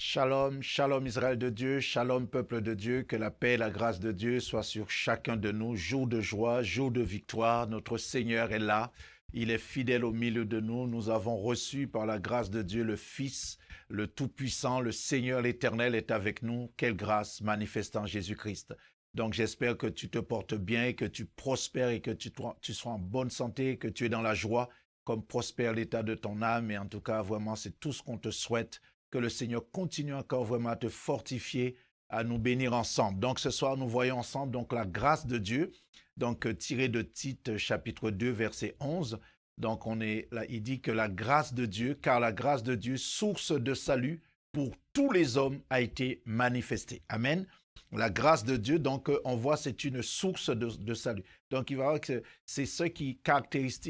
Shalom, shalom Israël de Dieu, shalom peuple de Dieu, que la paix et la grâce de Dieu soient sur chacun de nous, jour de joie, jour de victoire. Notre Seigneur est là, il est fidèle au milieu de nous. Nous avons reçu par la grâce de Dieu le Fils, le Tout-Puissant, le Seigneur l'Éternel est avec nous. Quelle grâce manifestant Jésus-Christ. Donc j'espère que tu te portes bien et que tu prospères et que tu sois en bonne santé, que tu es dans la joie, comme prospère l'état de ton âme. Et en tout cas, vraiment, c'est tout ce qu'on te souhaite. Que le Seigneur continue encore vraiment à te fortifier, à nous bénir ensemble. Donc ce soir, nous voyons ensemble donc la grâce de Dieu, donc tiré de Tite chapitre 2, verset 11. Donc on est là, il dit que la grâce de Dieu, car la grâce de Dieu, source de salut pour tous les hommes, a été manifestée. Amen. La grâce de Dieu, donc on voit, c'est une source de salut. Donc il va voir que c'est ce qui caractérise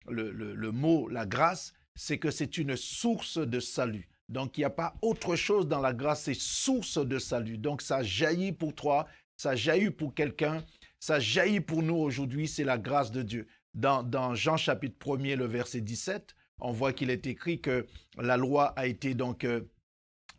le mot, la grâce, c'est que c'est une source de salut. Donc, il n'y a pas autre chose dans la grâce, c'est source de salut. Donc, ça jaillit pour toi, ça jaillit pour quelqu'un, ça jaillit pour nous aujourd'hui, c'est la grâce de Dieu. Dans Jean chapitre 1er, le verset 17, on voit qu'il est écrit que la loi a été donc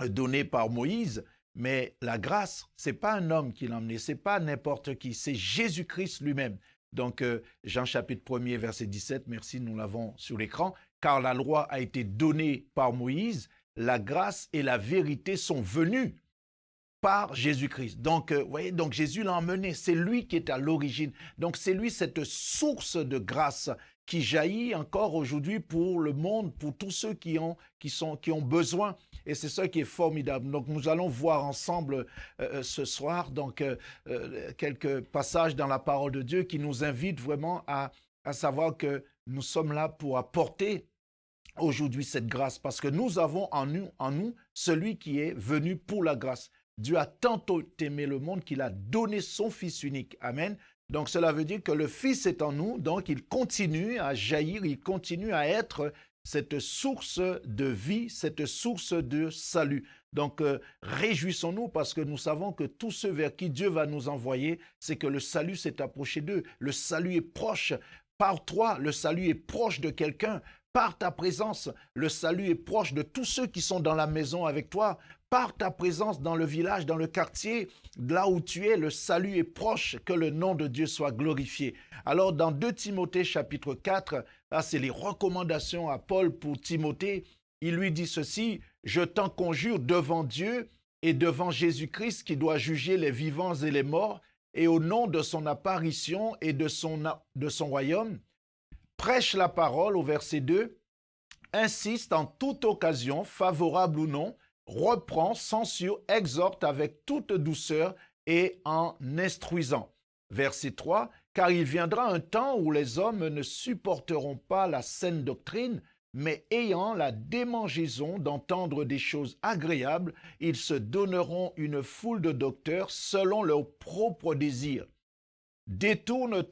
donnée par Moïse, mais la grâce, ce n'est pas un homme qui l'a emmené, ce n'est pas n'importe qui, c'est Jésus-Christ lui-même. Donc, Jean chapitre 1er, verset 17, merci, nous l'avons sur l'écran. Car la loi a été donnée par Moïse, la grâce et la vérité sont venues par Jésus-Christ. Donc, vous voyez, donc Jésus l'a emmené, c'est lui qui est à l'origine. Donc, c'est lui cette source de grâce qui jaillit encore aujourd'hui pour le monde, pour tous ceux qui ont besoin. Et c'est ça qui est formidable. Donc, nous allons voir ensemble ce soir donc, quelques passages dans la parole de Dieu qui nous invitent vraiment à savoir que nous sommes là pour apporter aujourd'hui cette grâce, parce que nous avons en nous celui qui est venu pour la grâce. Dieu a tant aimé le monde qu'il a donné son Fils unique. Amen. Donc cela veut dire que le Fils est en nous, donc il continue à jaillir, il continue à être cette source de vie, cette source de salut. Donc réjouissons-nous parce que nous savons que tous ceux vers qui Dieu va nous envoyer, c'est que le salut s'est approché d'eux. Le salut est proche. Par toi, le salut est proche de quelqu'un. Par ta présence, le salut est proche de tous ceux qui sont dans la maison avec toi. Par ta présence dans le village, dans le quartier, là où tu es, le salut est proche, que le nom de Dieu soit glorifié. Alors dans 2 Timothée chapitre 4, là c'est les recommandations à Paul pour Timothée. Il lui dit ceci, « Je t'en conjure devant Dieu et devant Jésus-Christ qui doit juger les vivants et les morts, et au nom de son apparition et de son royaume, prêche la parole au verset 2, insiste en toute occasion, favorable ou non, reprend, censure, exhorte avec toute douceur et en instruisant. Verset 3, car il viendra un temps où les hommes ne supporteront pas la saine doctrine, mais ayant la démangeaison d'entendre des choses agréables, ils se donneront une foule de docteurs selon leurs propres désirs. Détourneront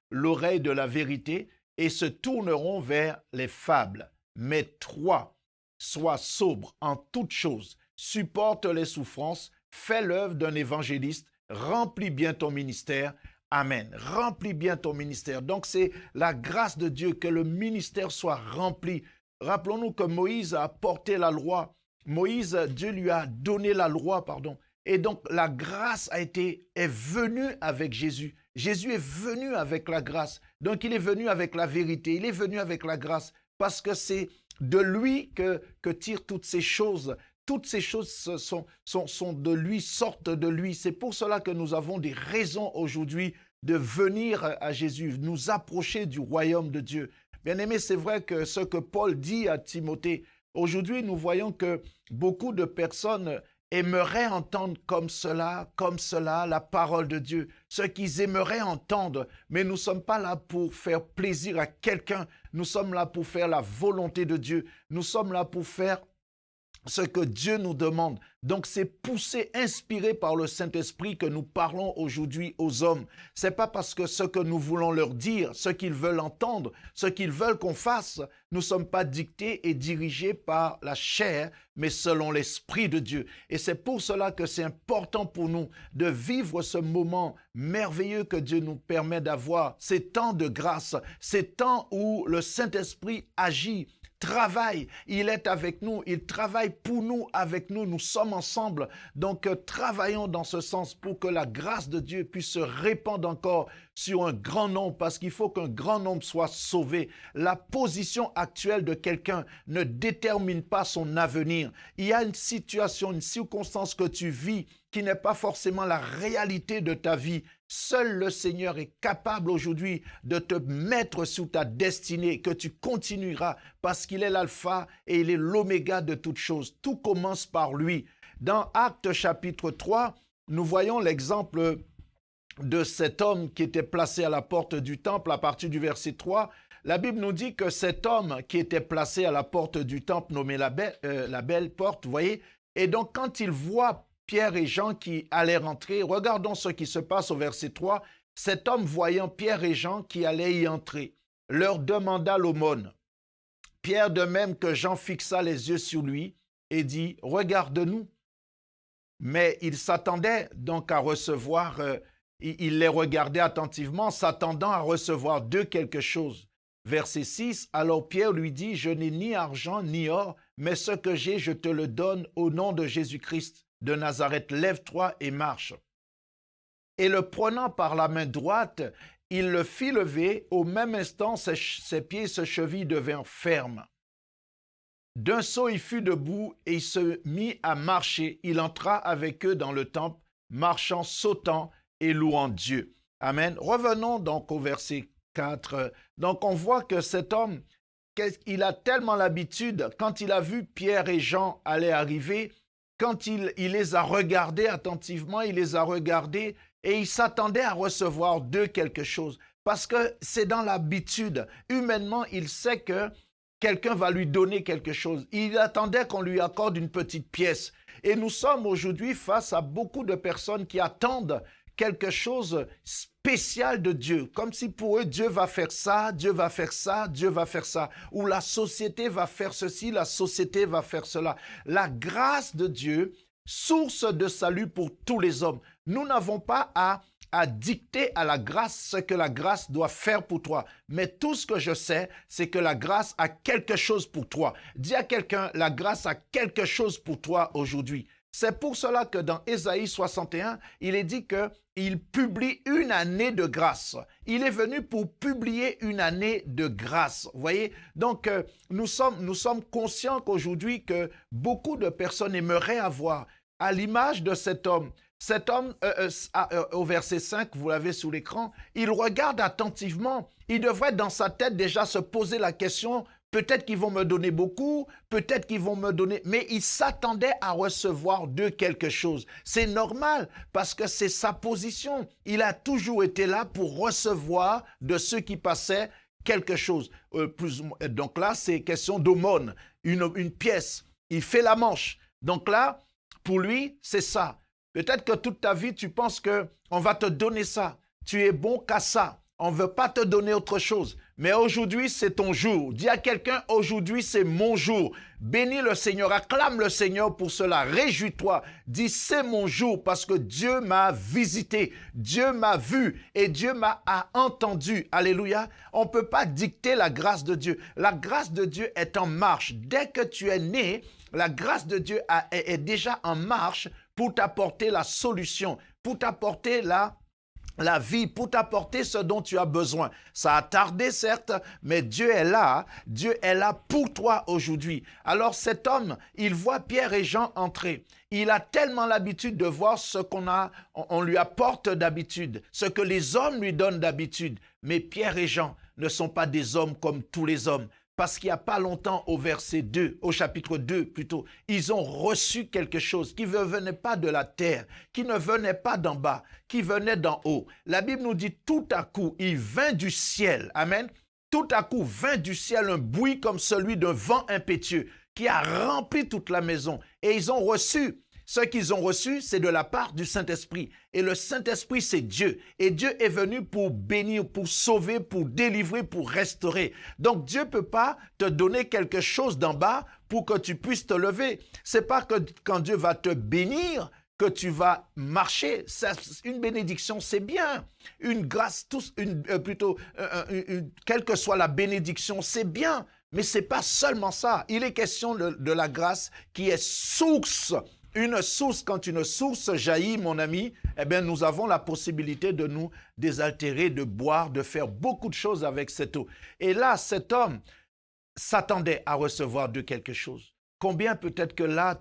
l'oreille de la vérité et se tourneront vers les fables. Mais toi, sois sobre en toutes choses, supporte les souffrances, fais l'œuvre d'un évangéliste, remplis bien ton ministère. Amen. Remplis bien ton ministère. Donc c'est la grâce de Dieu que le ministère soit rempli. Rappelons-nous que Moïse a porté la loi. Dieu lui a donné la loi, pardon. Et donc la grâce est venue avec Jésus. Jésus est venu avec la grâce. Donc il est venu avec la vérité. Il est venu avec la grâce parce que c'est de lui que tirent toutes ces choses. Toutes ces choses sont de lui, sortent de lui. C'est pour cela que nous avons des raisons aujourd'hui de venir à Jésus, nous approcher du royaume de Dieu. Bien-aimés, c'est vrai que ce que Paul dit à Timothée, aujourd'hui nous voyons que beaucoup de personnes aimeraient entendre comme cela, la parole de Dieu, ce qu'ils aimeraient entendre, mais nous ne sommes pas là pour faire plaisir à quelqu'un, nous sommes là pour faire la volonté de Dieu, nous sommes là pour faire ce que Dieu nous demande. Donc c'est poussé, inspiré par le Saint-Esprit que nous parlons aujourd'hui aux hommes. C'est pas parce que ce que nous voulons leur dire, ce qu'ils veulent entendre, ce qu'ils veulent qu'on fasse, nous ne sommes pas dictés et dirigés par la chair, mais selon l'Esprit de Dieu. Et c'est pour cela que c'est important pour nous de vivre ce moment merveilleux que Dieu nous permet d'avoir, ces temps de grâce, ces temps où le Saint-Esprit agit, travaille, il est avec nous, il travaille pour nous, avec nous, nous sommes ensemble. Donc travaillons dans ce sens pour que la grâce de Dieu puisse se répandre encore sur un grand nombre, parce qu'il faut qu'un grand nombre soit sauvé. La position actuelle de quelqu'un ne détermine pas son avenir. Il y a une situation, une circonstance que tu vis qui n'est pas forcément la réalité de ta vie. Seul le Seigneur est capable aujourd'hui de te mettre sous ta destinée, que tu continueras, parce qu'il est l'alpha et il est l'oméga de toutes choses. Tout commence par lui. Dans Actes chapitre 3, nous voyons l'exemple de cet homme qui était placé à la porte du temple à partir du verset 3. La Bible nous dit que cet homme qui était placé à la porte du temple, nommé la belle porte, vous voyez, et donc quand il voit Pierre et Jean qui allaient rentrer, regardons ce qui se passe au verset 3. Cet homme, voyant Pierre et Jean qui allaient y entrer, leur demanda l'aumône. Pierre, de même que Jean, fixa les yeux sur lui et dit « Regarde-nous ». Mais il s'attendait donc à recevoir, il les regardait attentivement, s'attendant à recevoir d'eux quelque chose. Verset 6, alors Pierre lui dit « Je n'ai ni argent ni or, mais ce que j'ai, je te le donne au nom de Jésus-Christ de Nazareth. Lève-toi et marche. » Et le prenant par la main droite, il le fit lever. Au même instant, ses pieds et ses chevilles devinrent fermes. D'un saut, il fut debout et il se mit à marcher. Il entra avec eux dans le temple, marchant, sautant et louant Dieu. Amen. Revenons donc au verset 4. Donc, on voit que cet homme, il a tellement l'habitude, quand il a vu Pierre et Jean aller arriver, quand il les a regardés attentivement, il les a regardés et il s'attendait à recevoir d'eux quelque chose. Parce que c'est dans l'habitude. Humainement, il sait que quelqu'un va lui donner quelque chose. Il attendait qu'on lui accorde une petite pièce. Et nous sommes aujourd'hui face à beaucoup de personnes qui attendent quelque chose spécial de Dieu, comme si pour eux, Dieu va faire ça, Dieu va faire ça, Dieu va faire ça, ou la société va faire ceci, la société va faire cela. La grâce de Dieu, source de salut pour tous les hommes. Nous n'avons pas à dicter à la grâce ce que la grâce doit faire pour toi. Mais tout ce que je sais, c'est que la grâce a quelque chose pour toi. Dis à quelqu'un, la grâce a quelque chose pour toi aujourd'hui. C'est pour cela que dans Ésaïe 61, il est dit qu'il publie une année de grâce. Il est venu pour publier une année de grâce. Vous voyez? Donc, nous sommes conscients qu'aujourd'hui, que beaucoup de personnes aimeraient avoir, à l'image de cet homme, au verset 5, vous l'avez sous l'écran, il regarde attentivement. Il devrait dans sa tête déjà se poser la question, peut-être qu'ils vont me donner beaucoup, peut-être qu'ils vont me donner... Mais il s'attendait à recevoir d'eux quelque chose. C'est normal parce que c'est sa position. Il a toujours été là pour recevoir de ceux qui passaient quelque chose. Donc là, c'est question d'aumône, une pièce. Il fait la manche. Donc là, pour lui, c'est ça. Peut-être que toute ta vie, tu penses qu'on va te donner ça. Tu es bon qu'à ça. On ne veut pas te donner autre chose. Mais aujourd'hui, c'est ton jour. Dis à quelqu'un, aujourd'hui, c'est mon jour. Bénis le Seigneur, acclame le Seigneur pour cela. Réjouis-toi. Dis, c'est mon jour parce que Dieu m'a visité. Dieu m'a vu et Dieu m'a entendu. Alléluia. On ne peut pas dicter la grâce de Dieu. La grâce de Dieu est en marche. Dès que tu es né, la grâce de Dieu est déjà en marche pour t'apporter la solution, pour t'apporter la vie, pour t'apporter ce dont tu as besoin. Ça a tardé, certes, mais Dieu est là pour toi aujourd'hui. Alors cet homme, il voit Pierre et Jean entrer. Il a tellement l'habitude de voir ce on lui apporte d'habitude, ce que les hommes lui donnent d'habitude. Mais Pierre et Jean ne sont pas des hommes comme tous les hommes. Parce qu'il n'y a pas longtemps, au chapitre 2 plutôt, ils ont reçu quelque chose qui ne venait pas de la terre, qui ne venait pas d'en bas, qui venait d'en haut. La Bible nous dit tout à coup, il vint du ciel. Amen. Tout à coup vint du ciel un bruit comme celui d'un vent impétueux qui a rempli toute la maison. Et ils ont reçu. Ce qu'ils ont reçu, c'est de la part du Saint-Esprit. Et le Saint-Esprit, c'est Dieu. Et Dieu est venu pour bénir, pour sauver, pour délivrer, pour restaurer. Donc Dieu ne peut pas te donner quelque chose d'en bas pour que tu puisses te lever. Ce n'est pas que quand Dieu va te bénir que tu vas marcher. Une bénédiction, c'est bien. Une grâce, quelle que soit la bénédiction, c'est bien. Mais ce n'est pas seulement ça. Il est question de la grâce qui est source. Une source, quand une source jaillit, mon ami, eh bien, nous avons la possibilité de nous désaltérer, de boire, de faire beaucoup de choses avec cette eau. Et là, cet homme s'attendait à recevoir de quelque chose. Combien peut-être que là,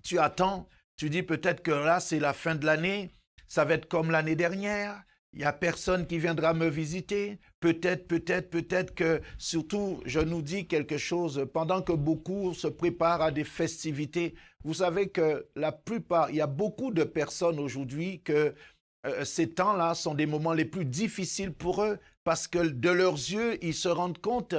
tu attends, tu dis peut-être que là, c'est la fin de l'année, ça va être comme l'année dernière, il n'y a personne qui viendra me visiter. Peut-être que, surtout, je nous dis quelque chose, pendant que beaucoup se préparent à des festivités, vous savez que la plupart, il y a beaucoup de personnes aujourd'hui que ces temps-là sont des moments les plus difficiles pour eux parce que de leurs yeux, ils se rendent compte,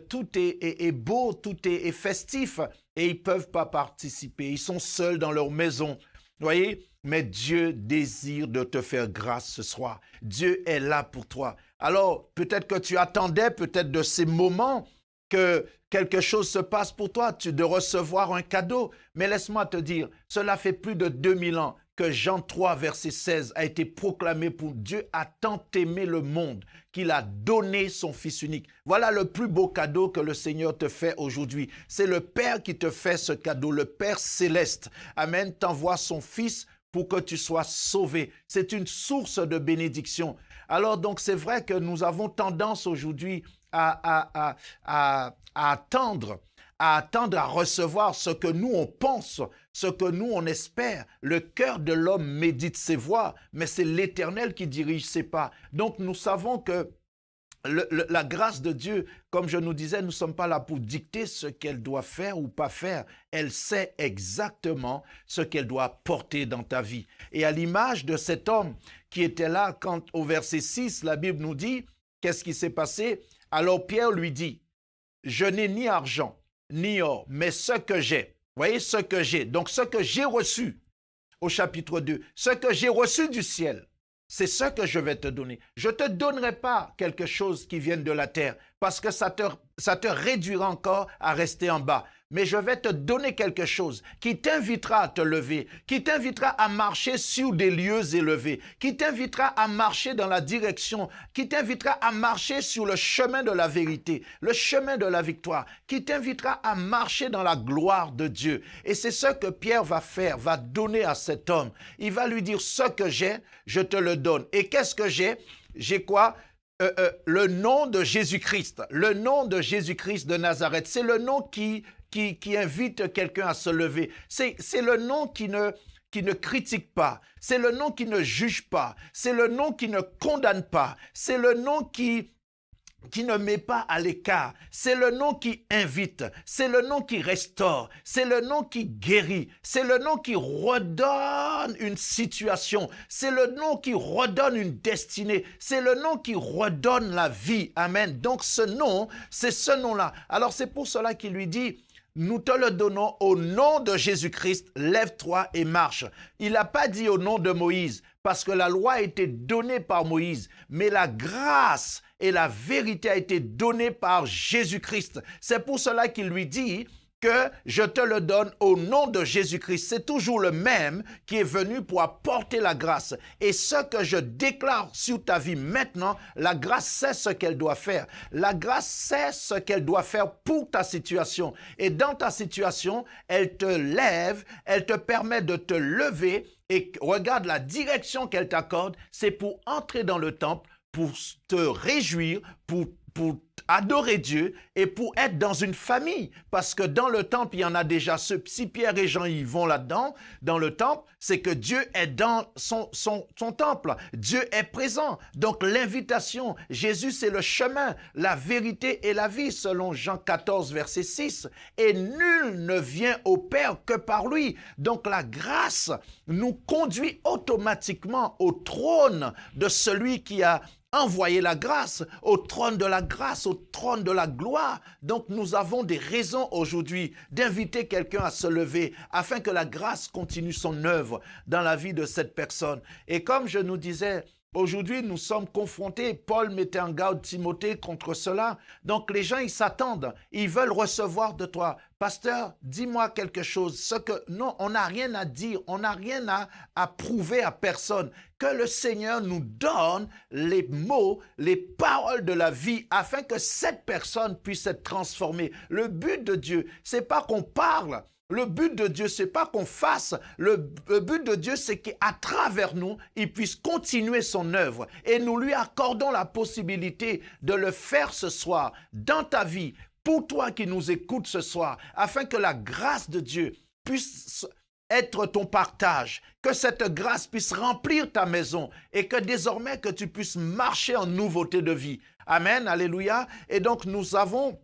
tout est beau, tout est festif et ils ne peuvent pas participer. Ils sont seuls dans leur maison. Vous voyez? Mais Dieu désire de te faire grâce ce soir. Dieu est là pour toi. Alors, peut-être que tu attendais peut-être de ces moments que quelque chose se passe pour toi, de recevoir un cadeau. Mais laisse-moi te dire, cela fait plus de 2000 ans que Jean 3, verset 16 a été proclamé pour Dieu a tant aimé le monde qu'il a donné son Fils unique. Voilà le plus beau cadeau que le Seigneur te fait aujourd'hui. C'est le Père qui te fait ce cadeau, le Père céleste. Amen, t'envoie son Fils pour que tu sois sauvé. C'est une source de bénédiction. Alors donc c'est vrai que nous avons tendance aujourd'hui à attendre à recevoir ce que nous on pense, ce que nous on espère. Le cœur de l'homme médite ses voies, mais c'est l'Éternel qui dirige ses pas. Donc nous savons que la grâce de Dieu, comme je nous disais, nous ne sommes pas là pour dicter ce qu'elle doit faire ou pas faire. Elle sait exactement ce qu'elle doit porter dans ta vie. Et à l'image de cet homme qui était là, quand au verset 6, la Bible nous dit, qu'est-ce qui s'est passé? Alors Pierre lui dit, je n'ai ni argent, ni or, mais ce que j'ai. Vous voyez, ce que j'ai. Donc ce que j'ai reçu au chapitre 2, ce que j'ai reçu du ciel, c'est ce que je vais te donner. Je ne te donnerai pas quelque chose qui vienne de la terre parce que ça te réduira encore à rester en bas. Mais je vais te donner quelque chose qui t'invitera à te lever, qui t'invitera à marcher sur des lieux élevés, qui t'invitera à marcher dans la direction, qui t'invitera à marcher sur le chemin de la vérité, le chemin de la victoire, qui t'invitera à marcher dans la gloire de Dieu. Et c'est ce que Pierre va faire, va donner à cet homme. Il va lui dire, ce que j'ai, je te le donne. Et qu'est-ce que j'ai? J'ai quoi? Le nom de Jésus-Christ. Le nom de Jésus-Christ de Nazareth. C'est le nom qui invite quelqu'un à se lever. C'est le nom qui ne critique pas. C'est le nom qui ne juge pas. C'est le nom qui ne condamne pas. C'est le nom qui ne met pas à l'écart. C'est le nom qui invite. C'est le nom qui restaure. C'est le nom qui guérit. C'est le nom qui redonne une situation. C'est le nom qui redonne une destinée. C'est le nom qui redonne la vie. Amen. Donc ce nom, c'est ce nom-là. Alors c'est pour cela qu'il lui dit, nous te le donnons au nom de Jésus-Christ, lève-toi et marche. Il n'a pas dit au nom de Moïse, parce que la loi a été donnée par Moïse, mais la grâce et la vérité a été donnée par Jésus-Christ. C'est pour cela qu'il lui dit que je te le donne au nom de Jésus-Christ. C'est toujours le même qui est venu pour apporter la grâce. Et ce que je déclare sur ta vie maintenant, la grâce sait ce qu'elle doit faire. La grâce sait ce qu'elle doit faire pour ta situation. Et dans ta situation, elle te lève, elle te permet de te lever. Et regarde la direction qu'elle t'accorde, c'est pour entrer dans le temple, pour te réjouir, pour adorer Dieu et pour être dans une famille. Parce que dans le temple, il y en a déjà ceux, si Pierre et Jean y vont là-dedans, dans le temple, c'est que Dieu est dans son temple. Dieu est présent. Donc l'invitation, Jésus c'est le chemin, la vérité et la vie, selon Jean 14, verset 6. Et nul ne vient au Père que par lui. Donc la grâce nous conduit automatiquement au trône de celui qui a envoyer la grâce, au trône de la grâce, au trône de la gloire. Donc nous avons des raisons aujourd'hui d'inviter quelqu'un à se lever afin que la grâce continue son œuvre dans la vie de cette personne. Et comme je nous disais, Aujourd'hui, nous sommes confrontés. Paul mettait en garde Timothée contre cela. Donc, les gens, ils s'attendent. Ils veulent recevoir de toi. Pasteur, dis-moi quelque chose. Non, on n'a rien à dire. On n'a rien à prouver à personne. Que le Seigneur nous donne les mots, les paroles de la vie afin que cette personne puisse être transformée. Le but de Dieu, c'est pas qu'on parle. Le but de Dieu, c'est pas qu'on fasse. Le but de Dieu, c'est qu'à travers nous, il puisse continuer son œuvre. Et nous lui accordons la possibilité de le faire ce soir, dans ta vie, pour toi qui nous écoutes ce soir, afin que la grâce de Dieu puisse être ton partage, que cette grâce puisse remplir ta maison et que désormais que tu puisses marcher en nouveauté de vie. Amen, alléluia. Et donc nous avons...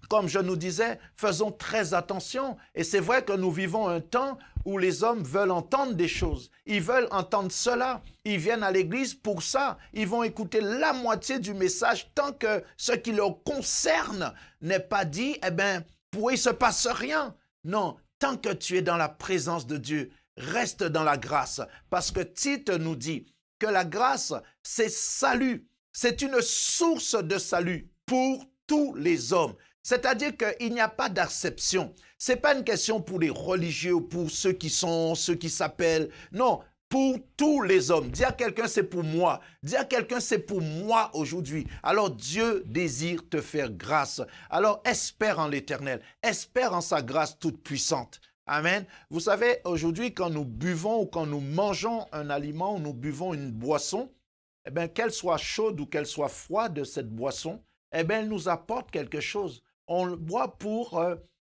Comme je nous disais, faisons très attention. Et c'est vrai que nous vivons un temps où les hommes veulent entendre des choses. Ils veulent entendre cela. Ils viennent à l'église pour ça. Ils vont écouter la moitié du message tant que ce qui leur concerne n'est pas dit. Eh bien, pour eux, il ne se passe rien. Non, tant que tu es dans la présence de Dieu, reste dans la grâce. Parce que Tite nous dit que la grâce, c'est salut. C'est une source de salut pour tous les hommes. C'est-à-dire qu'il n'y a pas d'acception. Ce n'est pas une question pour les religieux ou pour ceux qui s'appellent. Non, pour tous les hommes. Dis à quelqu'un, c'est pour moi. Dis à quelqu'un, c'est pour moi aujourd'hui. Alors Dieu désire te faire grâce. Alors espère en l'Éternel. Espère en sa grâce toute puissante. Amen. Vous savez, aujourd'hui, quand nous buvons ou quand nous mangeons un aliment ou nous buvons une boisson, eh bien, qu'elle soit chaude ou qu'elle soit froide, cette boisson, eh bien, elle nous apporte quelque chose. On le boit pour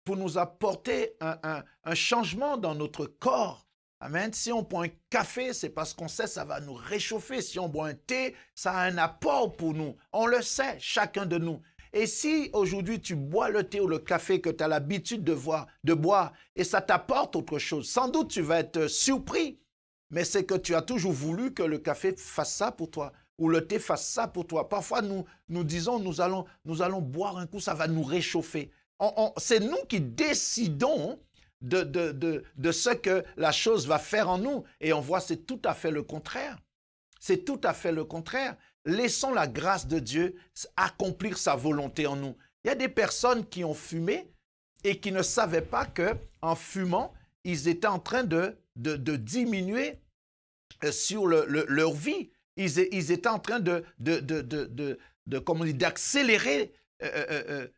nous apporter un changement dans notre corps. Amen. Si on boit un café, c'est parce qu'on sait que ça va nous réchauffer. Si on boit un thé, ça a un apport pour nous. On le sait, chacun de nous. Et si aujourd'hui tu bois le thé ou le café que tu as l'habitude de boire et ça t'apporte autre chose, sans doute tu vas être surpris. Mais c'est que tu as toujours voulu que le café fasse ça pour toi. Ou le thé fasse ça pour toi. Parfois, nous disons, nous allons boire un coup, ça va nous réchauffer. C'est nous qui décidons de ce que la chose va faire en nous. Et on voit, c'est tout à fait le contraire. C'est tout à fait le contraire. Laissons la grâce de Dieu accomplir sa volonté en nous. Il y a des personnes qui ont fumé et qui ne savaient pas qu'en fumant, ils étaient en train de diminuer sur leur vie. Ils étaient en train d'accélérer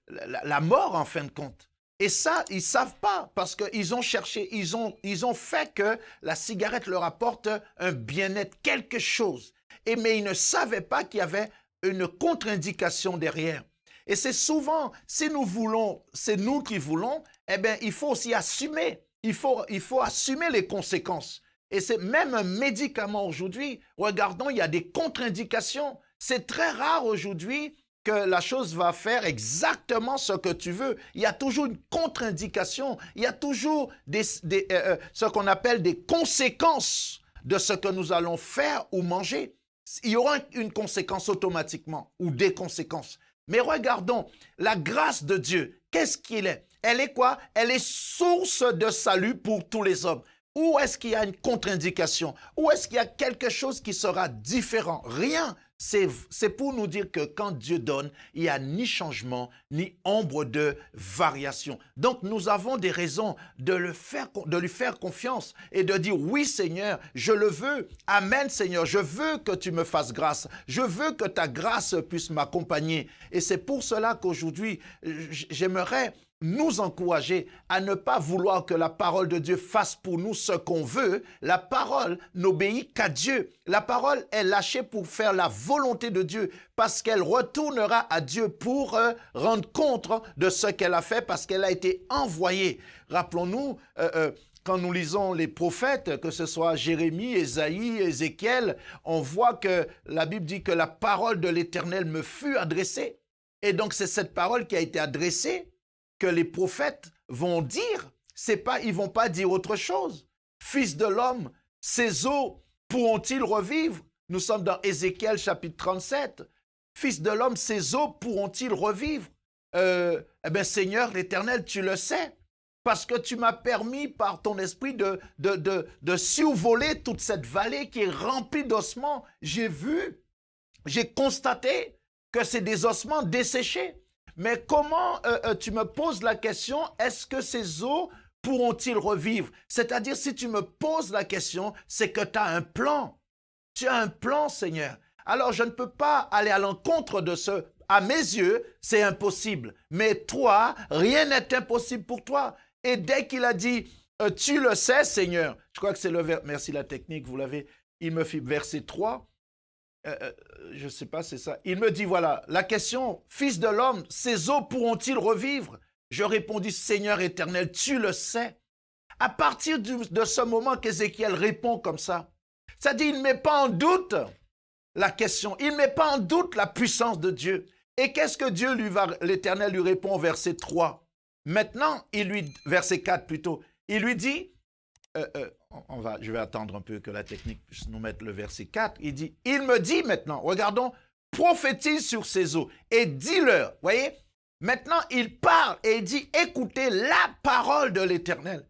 la mort en fin de compte. Et ça, ils ne savent pas parce qu'ils ont cherché, ils ont fait que la cigarette leur apporte un bien-être, quelque chose. Mais ils ne savaient pas qu'il y avait une contre-indication derrière. Et c'est souvent, si nous voulons, c'est nous qui voulons, eh bien, il faut aussi assumer. Il faut assumer les conséquences. Et c'est même un médicament aujourd'hui. Regardons, il y a des contre-indications. C'est très rare aujourd'hui que la chose va faire exactement ce que tu veux. Il y a toujours une contre-indication. Il y a toujours ce qu'on appelle des conséquences de ce que nous allons faire ou manger. Il y aura une conséquence automatiquement ou des conséquences. Mais regardons, la grâce de Dieu, qu'est-ce qu'il est? Elle est quoi? Elle est source de salut pour tous les hommes. Où est-ce qu'il y a une contre-indication? Où est-ce qu'il y a quelque chose qui sera différent? Rien. C'est pour nous dire que quand Dieu donne, il n'y a ni changement, ni ombre de variation. Donc, nous avons des raisons de lui faire confiance et de dire, oui Seigneur, je le veux. Amen Seigneur, je veux que tu me fasses grâce. Je veux que ta grâce puisse m'accompagner. Et c'est pour cela qu'aujourd'hui, j'aimerais nous encourager à ne pas vouloir que la parole de Dieu fasse pour nous ce qu'on veut. La parole n'obéit qu'à Dieu. La parole est lâchée pour faire la volonté de Dieu parce qu'elle retournera à Dieu pour rendre compte de ce qu'elle a fait parce qu'elle a été envoyée. Rappelons-nous, quand nous lisons les prophètes, que ce soit Jérémie, Ésaïe, Ézéchiel, on voit que la Bible dit que la parole de l'Éternel me fut adressée. Et donc c'est cette parole qui a été adressée que les prophètes vont dire. Ils ne vont pas dire autre chose. Fils de l'homme, ces os pourront-ils revivre? Nous sommes dans Ézéchiel chapitre 37. Fils de l'homme, ces os pourront-ils revivre? Eh bien, Seigneur l'Éternel, tu le sais. parce que tu m'as permis par ton esprit de survoler toute cette vallée qui est remplie d'ossements. J'ai vu, j'ai constaté que c'est des ossements desséchés. Mais comment tu me poses la question, est-ce que ces os pourront-ils revivre? C'est-à-dire, si tu me poses la question, c'est que tu as un plan. Tu as un plan, Seigneur. Alors, je ne peux pas aller à l'encontre de ce. À mes yeux, c'est impossible. Mais toi, rien n'est impossible pour toi. Et dès qu'il a dit, tu le sais, Seigneur, je crois que c'est le verset, merci la technique, vous l'avez, il me fit verset 3, je ne sais pas, c'est ça. Il me dit, voilà, la question, fils de l'homme, ces os pourront-ils revivre? Je répondis, Seigneur éternel, tu le sais. À partir de ce moment qu'Ézéchiel répond comme ça, ça dit, il ne met pas en doute la question, il ne met pas en doute la puissance de Dieu. Et qu'est-ce que Dieu l'Éternel lui répond au verset 3? Maintenant, verset 4 plutôt, il lui dit, je vais attendre un peu que la technique puisse nous mettre le verset 4, il dit, il me dit maintenant, regardons, prophétise sur ces eaux et dis-leur, voyez, maintenant il parle et il dit, écoutez la parole de l'Éternel,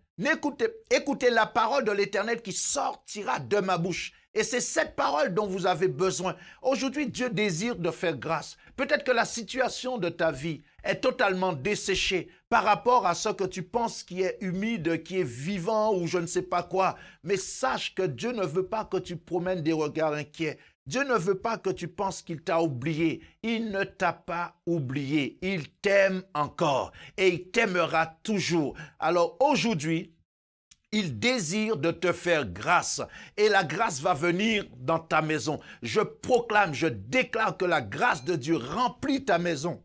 écoutez la parole de l'Éternel qui sortira de ma bouche. Et c'est cette parole dont vous avez besoin. Aujourd'hui, Dieu désire de faire grâce. Peut-être que la situation de ta vie est totalement desséchée par rapport à ce que tu penses qui est humide, qui est vivant ou je ne sais pas quoi. Mais sache que Dieu ne veut pas que tu promènes des regards inquiets. Dieu ne veut pas que tu penses qu'il t'a oublié. Il ne t'a pas oublié. Il t'aime encore et il t'aimera toujours. Alors aujourd'hui, il désire de te faire grâce et la grâce va venir dans ta maison. Je proclame, je déclare que la grâce de Dieu remplit ta maison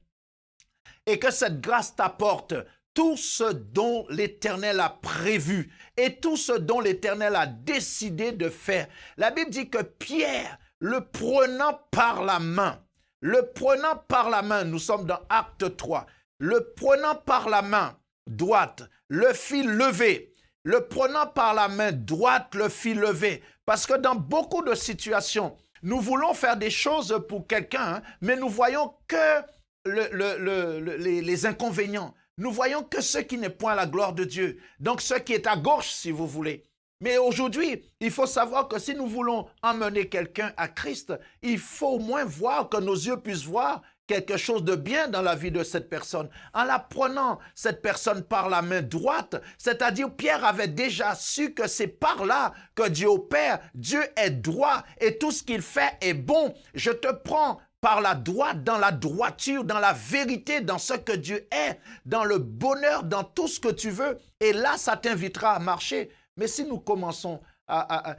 et que cette grâce t'apporte tout ce dont l'Éternel a prévu et tout ce dont l'Éternel a décidé de faire. La Bible dit que Pierre, le prenant par la main, nous sommes dans Acte 3, le prenant par la main droite, le fit lever. Le prenant par la main droite, le fit lever. Parce que dans beaucoup de situations, nous voulons faire des choses pour quelqu'un, mais nous voyons que les inconvénients. Nous voyons que ce qui n'est point la gloire de Dieu. Donc ce qui est à gauche, si vous voulez. Mais aujourd'hui, il faut savoir que si nous voulons emmener quelqu'un à Christ, il faut au moins voir, que nos yeux puissent voir quelque chose de bien dans la vie de cette personne. En la prenant, cette personne par la main droite, c'est-à-dire Pierre avait déjà su que c'est par là que Dieu opère. Dieu est droit et tout ce qu'il fait est bon. Je te prends par la droite, dans la droiture, dans la vérité, dans ce que Dieu est, dans le bonheur, dans tout ce que tu veux. Et là, ça t'invitera à marcher. Mais si nous commençons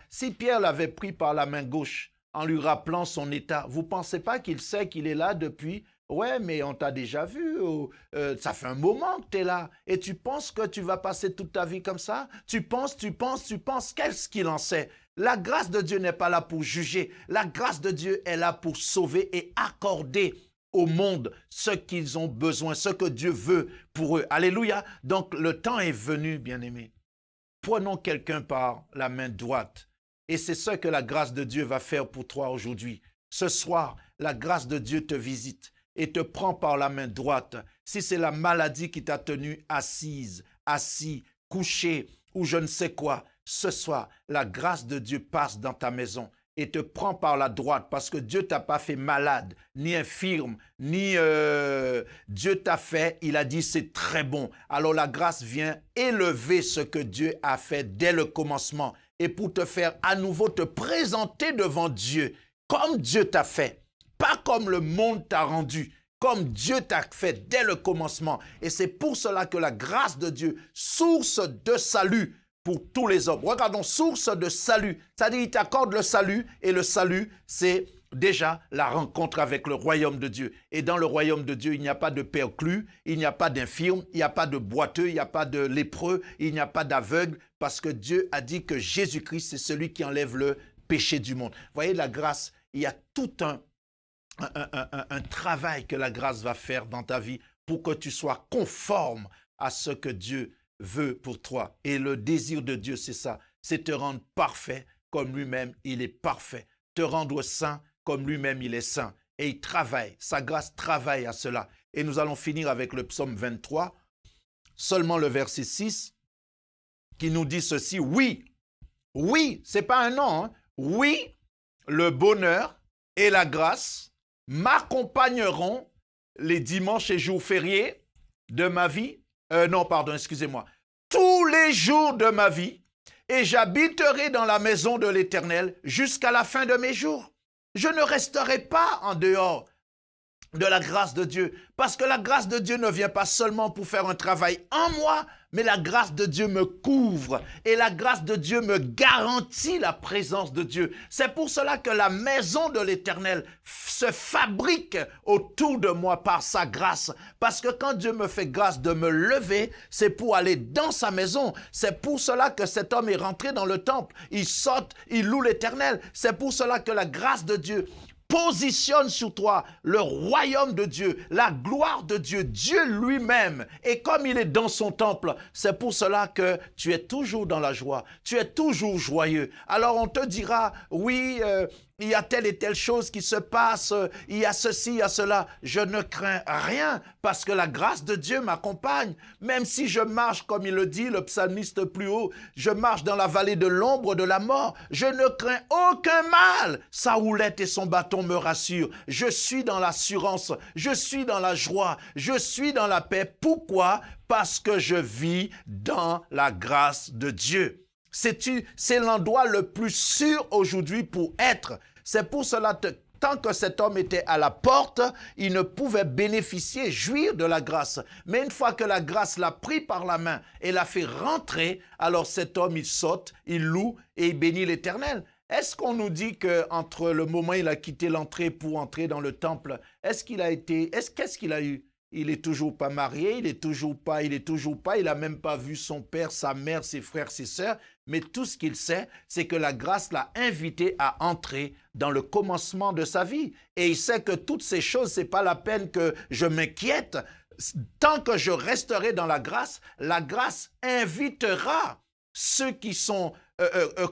si Pierre l'avait pris par la main gauche, en lui rappelant son état, vous ne pensez pas qu'il sait qu'il est là depuis? Ouais, mais on t'a déjà vu, ça fait un moment que tu es là. Et tu penses que tu vas passer toute ta vie comme ça? Tu penses, qu'est-ce qu'il en sait? La grâce de Dieu n'est pas là pour juger. La grâce de Dieu est là pour sauver et accorder au monde ce qu'ils ont besoin, ce que Dieu veut pour eux. Alléluia. Donc le temps est venu, bien-aimés. Prenons quelqu'un par la main droite. Et c'est ce que la grâce de Dieu va faire pour toi aujourd'hui. Ce soir, la grâce de Dieu te visite et te prend par la main droite. Si c'est la maladie qui t'a tenu assis, couché ou je ne sais quoi, ce soir, la grâce de Dieu passe dans ta maison et te prend par la droite parce que Dieu t'a pas fait malade, ni infirme, ni Dieu t'a fait, il a dit c'est très bon. Alors la grâce vient élever ce que Dieu a fait dès le commencement et pour te faire à nouveau te présenter devant Dieu comme Dieu t'a fait, pas comme le monde t'a rendu, comme Dieu t'a fait dès le commencement. Et c'est pour cela que la grâce de Dieu, source de salut pour tous les hommes. Regardons, source de salut, c'est-à-dire il t'accorde le salut et le salut, c'est déjà la rencontre avec le royaume de Dieu. Et dans le royaume de Dieu, il n'y a pas de perclus, il n'y a pas d'infirmes, il n'y a pas de boiteux, il n'y a pas de lépreux, il n'y a pas d'aveugle, parce que Dieu a dit que Jésus-Christ, c'est celui qui enlève le péché du monde. Vous voyez, la grâce, il y a tout un travail que la grâce va faire dans ta vie pour que tu sois conforme à ce que Dieu veut pour toi. Et le désir de Dieu, c'est ça, c'est te rendre parfait comme lui-même, il est parfait. Te rendre saint comme lui-même, il est saint. Et il travaille, sa grâce travaille à cela. Et nous allons finir avec le psaume 23. seulement le verset 6 qui nous dit ceci. Oui, oui, c'est pas un non, hein. Oui, le bonheur et la grâce m'accompagneront les dimanches et jours fériés de ma vie. Non, pardon, excusez-moi. Tous les jours de ma vie, et j'habiterai dans la maison de l'Éternel jusqu'à la fin de mes jours. Je ne resterai pas en dehors de la grâce de Dieu, parce que la grâce de Dieu ne vient pas seulement pour faire un travail en moi, mais la grâce de Dieu me couvre et la grâce de Dieu me garantit la présence de Dieu. C'est pour cela que la maison de l'Éternel se fabrique autour de moi par sa grâce, parce que quand Dieu me fait grâce de me lever, c'est pour aller dans sa maison. C'est pour cela que cet homme est rentré dans le temple, il saute, il loue l'Éternel. C'est pour cela que la grâce de Dieu positionne sur toi le royaume de Dieu, la gloire de Dieu, Dieu lui-même. Et comme il est dans son temple, c'est pour cela que tu es toujours dans la joie, tu es toujours joyeux. Alors on te dira, oui, il y a telle et telle chose qui se passe, il y a ceci, il y a cela. Je ne crains rien parce que la grâce de Dieu m'accompagne. Même si je marche, comme il le dit, le psalmiste plus haut, je marche dans la vallée de l'ombre de la mort, je ne crains aucun mal. Sa houlette et son bâton me rassurent. Je suis dans l'assurance, je suis dans la joie, je suis dans la paix. Pourquoi? Parce que je vis dans la grâce de Dieu. C'est l'endroit le plus sûr aujourd'hui pour être. C'est pour cela que tant que cet homme était à la porte, il ne pouvait bénéficier, jouir de la grâce. Mais une fois que la grâce l'a pris par la main et l'a fait rentrer, alors cet homme, il saute, il loue et il bénit l'Éternel. Est-ce qu'on nous dit qu'entre le moment où il a quitté l'entrée pour entrer dans le temple, qu'est-ce qu'il a eu? Il est toujours pas marié, il a même pas vu son père, sa mère, ses frères, ses sœurs. Mais tout ce qu'il sait, c'est que la grâce l'a invité à entrer dans le commencement de sa vie. Et il sait que toutes ces choses, c'est pas la peine que je m'inquiète. Tant que je resterai dans la grâce invitera ceux qui sont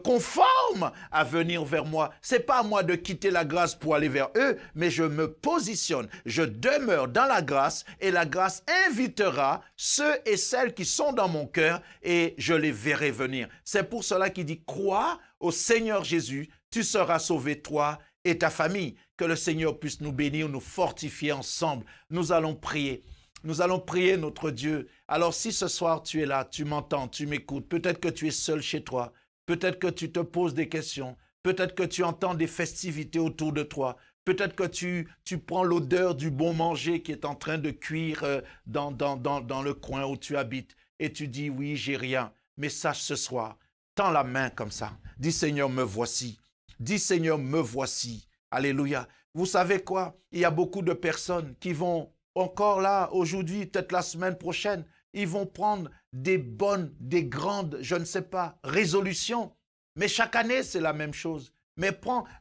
conformes à venir vers moi. C'est pas à moi de quitter la grâce pour aller vers eux, mais je me positionne, je demeure dans la grâce et la grâce invitera ceux et celles qui sont dans mon cœur et je les verrai venir. C'est pour cela qu'il dit, crois au Seigneur Jésus, tu seras sauvé toi et ta famille. Que le Seigneur puisse nous bénir, nous fortifier ensemble. Nous allons prier. Nous allons prier notre Dieu. Alors si ce soir tu es là, tu m'entends, tu m'écoutes, peut-être que tu es seul chez toi, peut-être que tu te poses des questions, peut-être que tu entends des festivités autour de toi, peut-être que tu prends l'odeur du bon manger qui est en train de cuire dans le coin où tu habites et tu dis oui, j'ai rien. Mais sache ce soir, tends la main comme ça, dis Seigneur, me voici. Dis Seigneur, me voici. Alléluia. Vous savez quoi? Il y a beaucoup de personnes qui vont encore là, aujourd'hui, peut-être la semaine prochaine, ils vont prendre des grandes, je ne sais pas, résolutions. Mais chaque année, c'est la même chose. Mais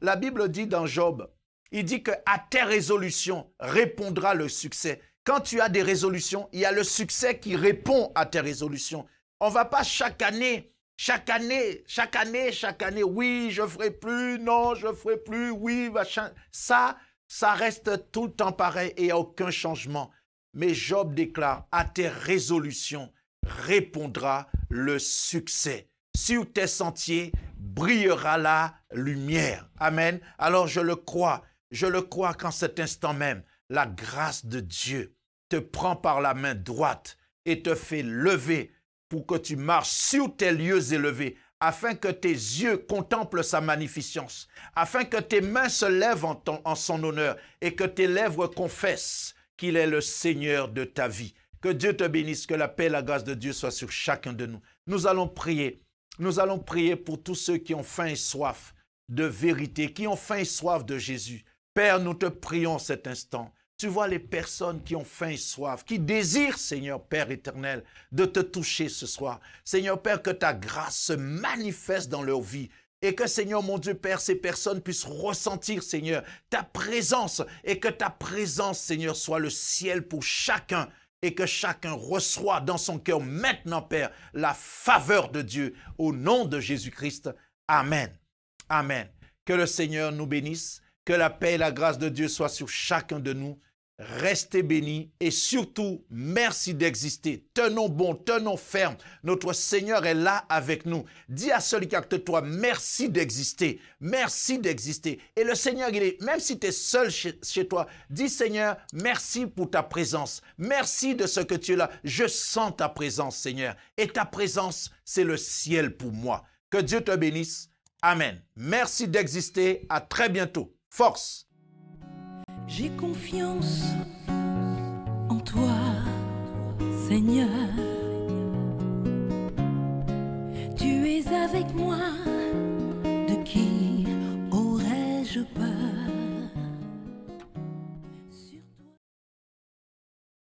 la Bible dit dans Job, il dit qu'à tes résolutions répondra le succès. Quand tu as des résolutions, il y a le succès qui répond à tes résolutions. On ne va pas chaque année, oui, je ne ferai plus, non, je ne ferai plus, oui, machin. Ça reste tout le temps pareil et il n'y a aucun changement. Mais Job déclare, à tes résolutions répondra le succès. Sur tes sentiers brillera la lumière. Amen. Alors je le crois qu'en cet instant même, la grâce de Dieu te prend par la main droite et te fait lever pour que tu marches sur tes lieux élevés, afin que tes yeux contemplent sa magnificence, afin que tes mains se lèvent en son honneur et que tes lèvres confessent qu'il est le Seigneur de ta vie. Que Dieu te bénisse, que la paix et la grâce de Dieu soient sur chacun de nous. Nous allons prier pour tous ceux qui ont faim et soif de vérité, qui ont faim et soif de Jésus. Père, nous te prions cet instant. Tu vois les personnes qui ont faim et soif, qui désirent, Seigneur Père éternel, de te toucher ce soir. Seigneur Père, que ta grâce se manifeste dans leur vie. Et que, Seigneur mon Dieu Père, ces personnes puissent ressentir, Seigneur, ta présence. Et que ta présence, Seigneur, soit le ciel pour chacun. Et que chacun reçoive dans son cœur maintenant, Père, la faveur de Dieu. Au nom de Jésus-Christ. Amen. Amen. Que le Seigneur nous bénisse. Que la paix et la grâce de Dieu soient sur chacun de nous. Restez bénis et surtout, merci d'exister. Tenons bon, tenons ferme. Notre Seigneur est là avec nous. Dis à celui qui est avec toi, merci d'exister. Merci d'exister. Et le Seigneur, même si tu es seul chez toi, dis Seigneur, merci pour ta présence. Merci de ce que tu es là. Je sens ta présence, Seigneur. Et ta présence, c'est le ciel pour moi. Que Dieu te bénisse. Amen. Merci d'exister. À très bientôt. Force. J'ai confiance en toi, Seigneur. Tu es avec moi, de qui aurais-je peur?